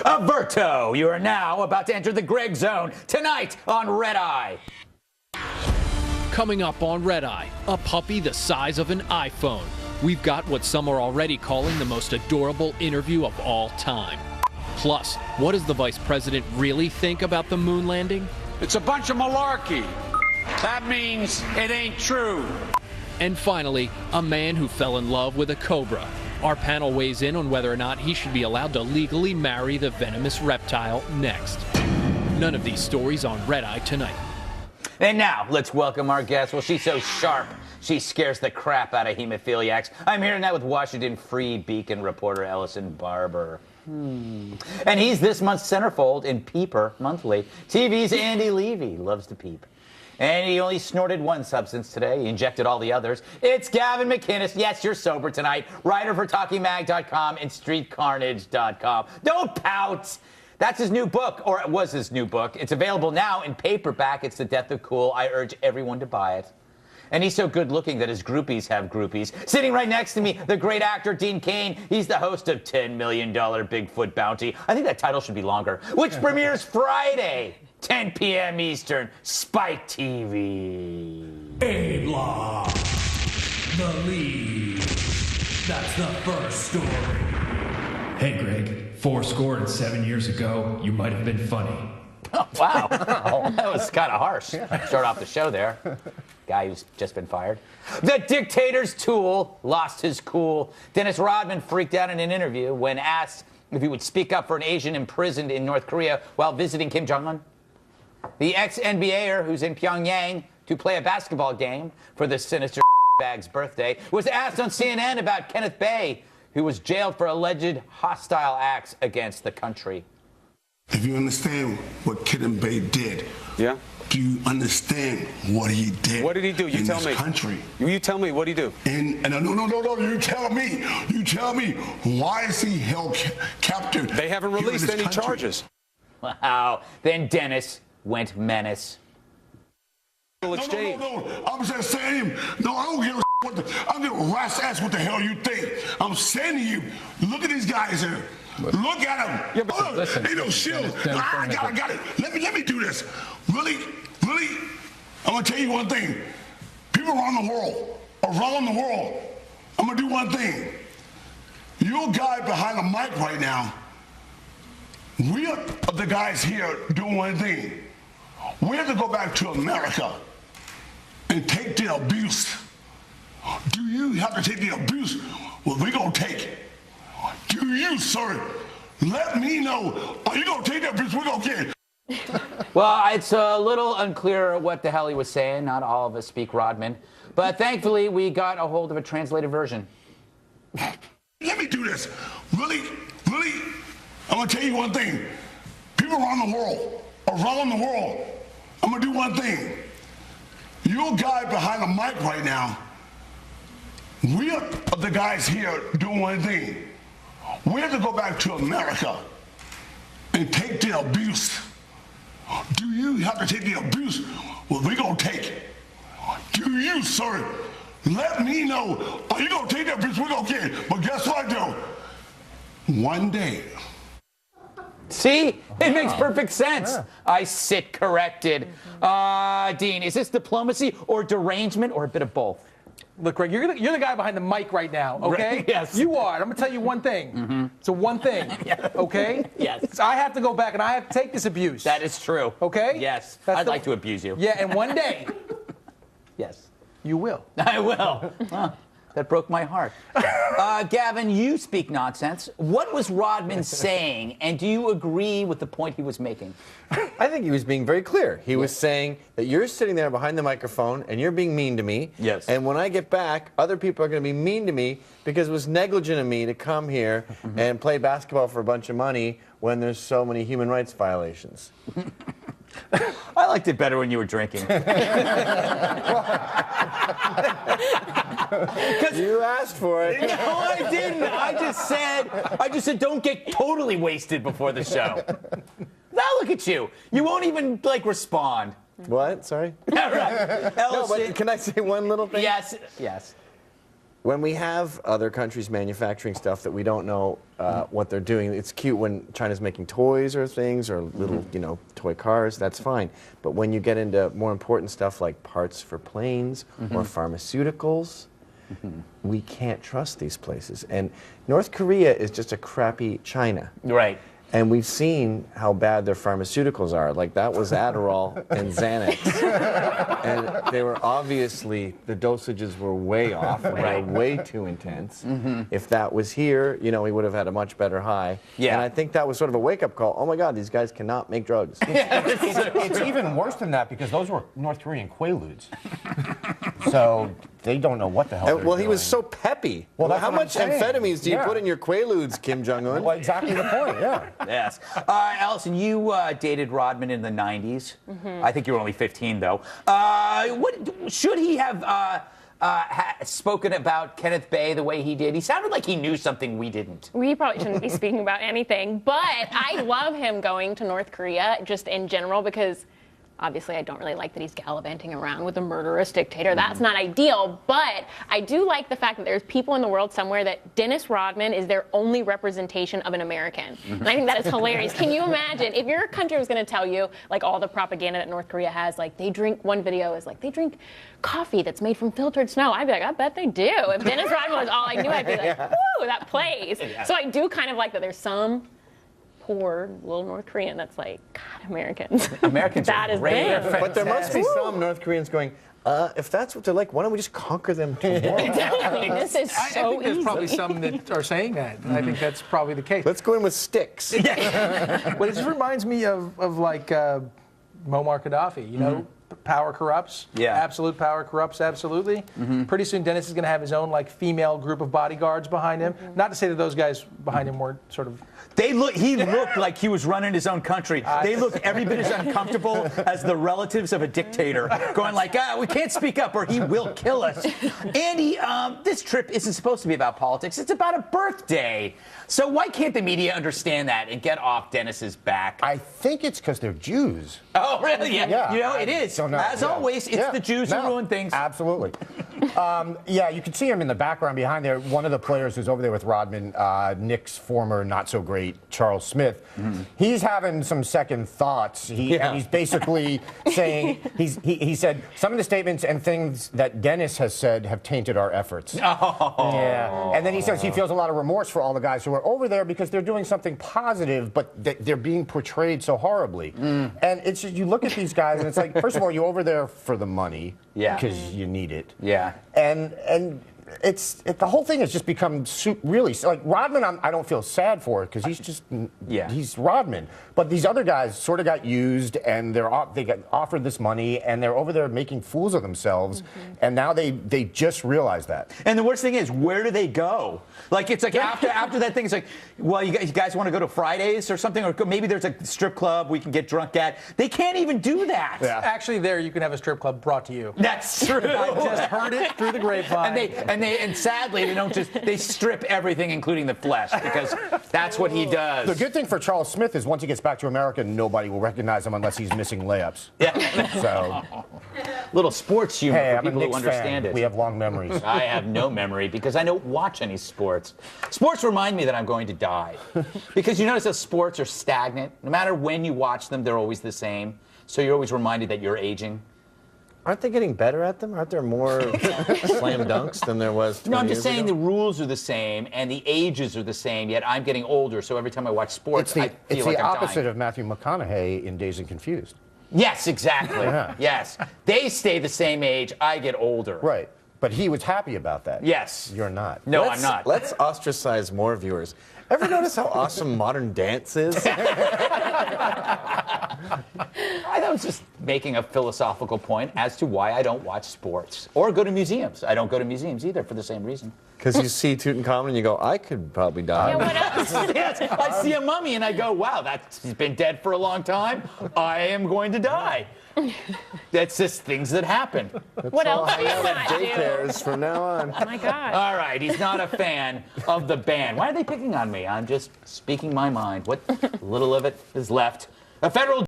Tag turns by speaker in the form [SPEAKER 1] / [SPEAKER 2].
[SPEAKER 1] Averto, you are now about to enter the Greg Zone tonight on Red Eye.
[SPEAKER 2] Coming up on Red Eye, a puppy the size of an iPhone. We've got what some are already calling the most adorable interview of all time. Plus, what does the vice president really think about the moon landing?
[SPEAKER 3] It's a bunch of malarkey. That means it ain't true.
[SPEAKER 2] And finally, a man who fell in love with a cobra. Our panel weighs in on whether or not he should be allowed to legally marry the venomous reptile next. None of these stories on Red Eye tonight.
[SPEAKER 1] And now, let's welcome our guest. Well, she's so sharp, she scares the crap out of hemophiliacs. I'm here tonight with Washington Free Beacon reporter Ellison Barber. And he's this month's centerfold in Peeper Monthly. TV's Andy Levy loves to peep. And he only snorted one substance today. He injected all the others. It's Gavin McInnes. Yes, you're sober tonight. Writer for TalkingMag.com and StreetCarnage.com. Don't pout. That's his new book, or it was his new book. It's available now in paperback. It's The Death of Cool. I urge everyone to buy it. And he's so good looking that his groupies have groupies. Sitting right next to me, the great actor Dean Cain. He's the host of $10 Million Bigfoot Bounty. I think that title should be longer. Which premieres Friday, 10 p.m. Eastern, Spike TV.
[SPEAKER 4] A-Block, the lead. That's the first story. Hey, Greg, 4-7 years ago, you might have been funny.
[SPEAKER 1] Oh, wow. That was kind of harsh. Start off the show there. Guy who's just been fired. The dictator's tool lost his cool. Dennis Rodman freaked out in an interview when asked if he would speak up for an Asian imprisoned in North Korea while visiting Kim Jong-un. The ex-NBAer who's in Pyongyang to play a basketball game for the sinister bag's birthday was asked on CNN about Kenneth Bay, who was jailed for alleged hostile acts against the country.
[SPEAKER 5] If you understand what Kenneth Bay did,
[SPEAKER 3] Yeah?
[SPEAKER 5] do you understand what he did?
[SPEAKER 3] What did he do? You
[SPEAKER 5] in
[SPEAKER 3] tell
[SPEAKER 5] this
[SPEAKER 3] me.
[SPEAKER 5] Country.
[SPEAKER 3] You tell me. What did he do?
[SPEAKER 5] And no. You tell me. You tell me. Why is he held captive?
[SPEAKER 3] They haven't
[SPEAKER 5] here in
[SPEAKER 3] released
[SPEAKER 5] this
[SPEAKER 3] any
[SPEAKER 5] country?
[SPEAKER 3] charges.
[SPEAKER 1] Wow. Then Dennis went menace.
[SPEAKER 3] Exchange.
[SPEAKER 5] No. I'm just saying. No, I don't give a what the. I don't give a rat's ass what the hell you think. I'm saying to you, look at these guys here. Look at them.
[SPEAKER 3] Yeah, but
[SPEAKER 5] listen, ain't no shield. I got it. Let me do this. Really, I'm gonna tell you one thing. People around the world, I'm gonna do one thing. You guy behind the mic right now, we are the guys here doing one thing. We have to go back to America and take the abuse. Do you have to take the abuse? Well, we gonna take it. Do you, sir? Let me know. Are you gonna take that abuse? We're gonna get it.
[SPEAKER 1] Well, it's a little unclear what the hell he was saying. Not all of us speak Rodman. But thankfully, we got a hold of a translated version.
[SPEAKER 5] Let me do this. Really, I'm gonna tell you one thing. People around the world, I'm gonna do one thing. You guy behind the mic right now, we are the guys here doing one thing. We have to go back to America and take the abuse. Do you have to take the abuse? Well, we gonna take it. Do you, sir? Let me know. Are you gonna take that abuse? We gonna get it. But guess what, though? One day.
[SPEAKER 1] See? It makes perfect sense. Yeah. I sit corrected. Dean, is this diplomacy or derangement or a bit of both?
[SPEAKER 6] Look, Greg, you're the guy behind the mic right now, okay?
[SPEAKER 1] Right, yes.
[SPEAKER 6] You are. I'm going to tell you one thing. Mm-hmm. So one thing, okay?
[SPEAKER 1] Yes.
[SPEAKER 6] So I have to go back and I have to take this abuse.
[SPEAKER 1] That is true.
[SPEAKER 6] Okay?
[SPEAKER 1] Yes. I'd like to abuse you.
[SPEAKER 6] Yeah, and one day.
[SPEAKER 1] Yes.
[SPEAKER 6] You will.
[SPEAKER 1] I will. That broke my heart. Gavin, you speak nonsense. What was Rodman saying, and do you agree with the point he was making?
[SPEAKER 7] I think he was being very clear. He was saying that you're sitting there behind the microphone and you're being mean to me.
[SPEAKER 1] Yes.
[SPEAKER 7] And when I get back, other people are going to be mean to me because it was negligent of me to come here and play basketball for a bunch of money when there's so many human rights violations.
[SPEAKER 1] I liked it better when you were drinking.
[SPEAKER 7] You asked for it.
[SPEAKER 1] No, I didn't. I just said don't get totally wasted before the show. Now look at you. You won't even, respond.
[SPEAKER 7] What? Sorry?
[SPEAKER 1] All right.
[SPEAKER 7] No, but can I say one little thing?
[SPEAKER 1] Yes.
[SPEAKER 7] when we have other countries manufacturing stuff that we don't know what they're doing, it's cute when China's making toys or things or little, toy cars. That's fine. But when you get into more important stuff like parts for planes or pharmaceuticals, we can't trust these places. And North Korea is just a crappy China.
[SPEAKER 1] Right.
[SPEAKER 7] And we've seen how bad their pharmaceuticals are. Like, that was Adderall and Xanax. And they were obviously, the dosages were way off. They were way too intense. If that was here, we would have had a much better high.
[SPEAKER 1] Yeah.
[SPEAKER 7] And I think that was sort of a wake-up call. Oh, my God, these guys cannot make drugs.
[SPEAKER 8] It's even worse than that because those were North Korean Quaaludes. So they don't know what the hell they're
[SPEAKER 7] Well, he
[SPEAKER 8] doing.
[SPEAKER 7] was so peppy.
[SPEAKER 8] Well, that's
[SPEAKER 7] how
[SPEAKER 8] what I'm
[SPEAKER 7] much
[SPEAKER 8] saying.
[SPEAKER 7] amphetamines do you
[SPEAKER 8] Yeah.
[SPEAKER 7] put in your Quaaludes, Kim Jong-un?
[SPEAKER 8] Well, exactly the point, yeah.
[SPEAKER 1] Yes. Allison, you dated Rodman in the 90s. I think you were only 15, though. Should he have spoken about Kenneth Bay the way he did? He sounded like he knew something we didn't.
[SPEAKER 9] We probably shouldn't be speaking about anything, but I love him going to North Korea just in general because obviously I don't really like that he's gallivanting around with a murderous dictator. That's not ideal, but I do like the fact that there's people in the world somewhere that Dennis Rodman is their only representation of an American. And I think that is hilarious. Can you imagine if your country was going to tell you, like all the propaganda that North Korea has, like they drink, one video is like, they drink coffee that's made from filtered snow. I'd be like, I bet they do. If Dennis Rodman was all I knew, I'd be like, woo, that plays. So I do kind of like that there's some poor little North Korean that's like, God, Americans.
[SPEAKER 1] Americans
[SPEAKER 9] that
[SPEAKER 1] are
[SPEAKER 9] is
[SPEAKER 1] great.
[SPEAKER 9] them.
[SPEAKER 7] But there must be some North Koreans going, if that's what they're like, why don't we just conquer them tomorrow?
[SPEAKER 9] Exactly. This is
[SPEAKER 6] I
[SPEAKER 9] so
[SPEAKER 6] think there's
[SPEAKER 9] easy.
[SPEAKER 6] probably some that are saying that. And I think that's probably the case.
[SPEAKER 7] Let's go in with sticks.
[SPEAKER 6] But it just reminds me of like Muammar Gaddafi, power corrupts.
[SPEAKER 1] Yeah.
[SPEAKER 6] Absolute power corrupts, absolutely. Pretty soon Dennis is going to have his own like female group of bodyguards behind him. Not to say that those guys behind him weren't sort of...
[SPEAKER 1] He looked like he was running his own country. They looked every bit as uncomfortable as the relatives of a dictator, going like, we can't speak up or he will kill us. Andy, this trip isn't supposed to be about politics. It's about a birthday. So why can't the media understand that and get off Dennis's back?
[SPEAKER 8] I think it's because they're Jews.
[SPEAKER 1] Oh, really? Yeah. It is.
[SPEAKER 8] Don't know.
[SPEAKER 1] As always, it's the Jews who ruin things.
[SPEAKER 8] Absolutely. You can see him in the background behind there. One of the players who's over there with Rodman, Knicks former not-so-great Charles Smith, he's having some second thoughts. And he's basically saying, he said, some of the statements and things that Dennis has said have tainted our efforts.
[SPEAKER 1] Oh.
[SPEAKER 8] Yeah. And then he says he feels a lot of remorse for all the guys who are over there because they're doing something positive, but they're being portrayed so horribly. And it's just, you look at these guys and it's like, first of all, you're over there for the money because you need it.
[SPEAKER 1] Yeah.
[SPEAKER 8] And the whole thing has just become really, like Rodman, I don't feel sad for it because he's just, he's Rodman. But these other guys sort of got used and they got offered this money and they're over there making fools of themselves. And now they just realize that.
[SPEAKER 1] And the worst thing is, where do they go? Like, it's like after that thing, it's like, well, you guys want to go to Fridays or something? Or maybe there's a strip club we can get drunk at. They can't even do that.
[SPEAKER 6] Yeah. Actually, there you can have a strip club brought to you.
[SPEAKER 1] That's true.
[SPEAKER 6] I just heard it through the grapevine.
[SPEAKER 1] And sadly, they strip everything, including the flesh, because that's what he does.
[SPEAKER 8] The good thing for Charles Smith is once he gets back to America, nobody will recognize him unless he's missing layups.
[SPEAKER 1] Yeah.
[SPEAKER 8] So,
[SPEAKER 1] little sports humor
[SPEAKER 8] hey,
[SPEAKER 1] for
[SPEAKER 8] I'm a
[SPEAKER 1] people who
[SPEAKER 8] Knicks
[SPEAKER 1] understand
[SPEAKER 8] fan.
[SPEAKER 1] it.
[SPEAKER 8] We have long memories.
[SPEAKER 1] I have no memory because I don't watch any sports. Sports remind me that I'm going to die. Because you notice that sports are stagnant. No matter when you watch them, they're always the same. So you're always reminded that you're aging.
[SPEAKER 7] Aren't they getting better at them? Aren't there more slam dunks than there was 20
[SPEAKER 1] No, I'm
[SPEAKER 7] years
[SPEAKER 1] just saying
[SPEAKER 7] ago?
[SPEAKER 1] the rules are the same and the ages are the same, yet I'm getting older, so every time I watch sports, I feel
[SPEAKER 8] It's
[SPEAKER 1] like
[SPEAKER 8] the
[SPEAKER 1] I'm
[SPEAKER 8] opposite
[SPEAKER 1] dying.
[SPEAKER 8] of Matthew McConaughey in Dazed and Confused.
[SPEAKER 1] Yes, exactly. Yes. They stay the same age, I get older.
[SPEAKER 8] Right. But he was happy about that.
[SPEAKER 1] Yes.
[SPEAKER 8] You're not.
[SPEAKER 1] No, I'm not.
[SPEAKER 7] Let's ostracize more viewers. Ever notice how awesome modern dance is?
[SPEAKER 1] I was just making a philosophical point as to why I don't watch sports or go to museums. I don't go to museums either for the same reason.
[SPEAKER 7] Because you see Tutankhamun and you go, I could probably die.
[SPEAKER 9] Yeah, what else?
[SPEAKER 1] Yes, I see a mummy and I go, wow, he's been dead for a long time. I am going to die. That's just things that happen.
[SPEAKER 9] What else do you not do?
[SPEAKER 7] Daycares from now on.
[SPEAKER 9] Oh my God.
[SPEAKER 1] All right, he's not a fan of the band. Why are they picking on me? I'm just speaking my mind. What little of it is left. A federal